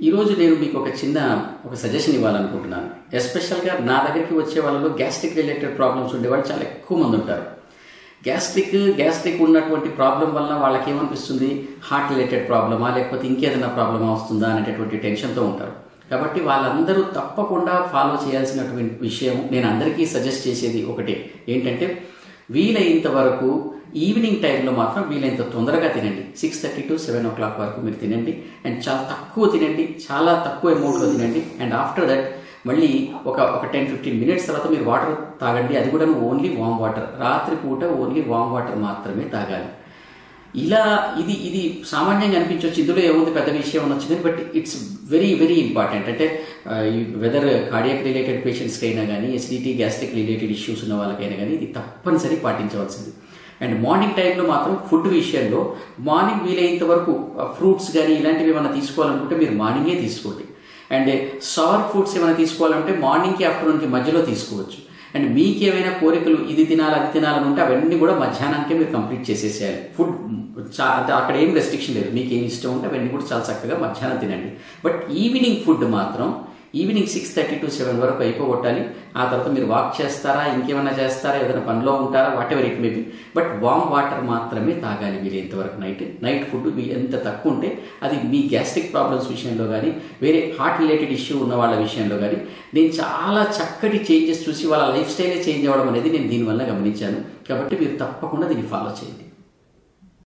ఈరోజు నేను మీకు ఒక సజెషన్ ఇవ్వాలనుకుంటున్నాను. ఎస్పెషల్గా నా దగ్గరికి వచ్చే వాళ్ళలో గ్యాస్ట్రిక్ రిలేటెడ్ ప్రాబ్లమ్స్ ఉండేవాళ్ళు చాలా ఎక్కువ మంది ఉంటారు. గ్యాస్ట్రిక్ ఉన్నటువంటి ప్రాబ్లం వల్ల వాళ్ళకి ఏమనిపిస్తుంది, హార్ట్ రిలేటెడ్ ప్రాబ్లమా లేకపోతే ఇంకేదైనా ప్రాబ్లమా వస్తుందా అనేటటువంటి టెన్షన్తో ఉంటారు. కాబట్టి వాళ్ళందరూ తప్పకుండా ఫాలో చేయాల్సినటువంటి విషయం, నేను అందరికీ సజెస్ట్ చేసేది ఒకటే ఏంటంటే, వీలైనంత వరకు ఈవినింగ్ టైంలో మాత్రం వీలైనంత తొందరగా తినండి. 6:30 to 7 o'clock వరకు మీరు తినండి. అండ్ చాలా తక్కువ తినండి, చాలా తక్కువ అమౌంట్లో తినండి. అండ్ ఆఫ్టర్ దట్ మళ్ళీ ఒక 10-15 minutes తర్వాత మీరు వాటర్ తాగండి. అది కూడా ఓన్లీ వామ్ వాటర్. రాత్రిపూట ఓన్లీ వామ్ వాటర్ మాత్రమే తాగాలి. ఇలా ఇది సామాన్యంగా అనిపించవచ్చు, ఇందులో ఏముంది పెద్ద విషయం అనొచ్చు, కానీ but it's very very important. అంటే వెదర్ కార్డియాక్ రిలేటెడ్ పేషెంట్స్కి అయినా కానీ, ఎసిడిటీ గ్యాస్ట్రిక్ రిలేటెడ్ ఇష్యూస్ ఉన్న వాళ్ళకైనా కానీ ఇది తప్పనిసరి పాటించవలసింది. అండ్ మార్నింగ్ టైంలో మాత్రం ఫుడ్ విషయంలో మార్నింగ్ వీలైనంత వరకు ఫ్రూట్స్ కానీ ఇలాంటివి ఏమైనా తీసుకోవాలనుకుంటే మీరు మార్నింగే తీసుకోండి. అండ్ సవర్ ఫుడ్స్ ఏమైనా తీసుకోవాలంటే మార్నింగ్కి ఆఫ్టర్నూన్కి మధ్యలో తీసుకోవచ్చు. అండ్ మీకు ఏమైనా కోరికలు ఇది తినాలి అది తినాలని ఉంటే అవన్నీ కూడా మధ్యాహ్నానికే మీరు కంప్లీట్ చేసేసేయాలి. ఫుడ్ అక్కడ ఏం రెస్ట్రిక్షన్ లేదు, మీకు ఏమి ఇష్టం ఉంటే అవన్నీ కూడా చాలా చక్కగా మధ్యాహ్నం తినండి. బట్ ఈవినింగ్ ఫుడ్ మాత్రం ఈవినింగ్ 6:30 to 7 వరకు అయిపోగొట్టాలి. ఆ తర్వాత మీరు వాక్ చేస్తారా, ఇంకేమైనా చేస్తారా, ఏదైనా పనిలో ఉంటారా, what ever it maybe, but warm water మాత్రమే తాగాలి వీలైనంత వరకు. నైట్ ఫుడ్ ఎంత తక్కువ ఉంటే అది మీ గ్యాస్ట్రిక్ ప్రాబ్లమ్స్ విషయంలో కానీ, వేరే హార్ట్ రిలేటెడ్ ఇష్యూ ఉన్న వాళ్ళ విషయంలో కానీ నేను చాలా చక్కటి చేంజెస్ చూసి వాళ్ళ లైఫ్ స్టైలే చేంజ్ అవ్వడం అనేది నేను దీనివల్ల గమనించాను. కాబట్టి మీరు తప్పకుండా దీన్ని ఫాలో చేయండి.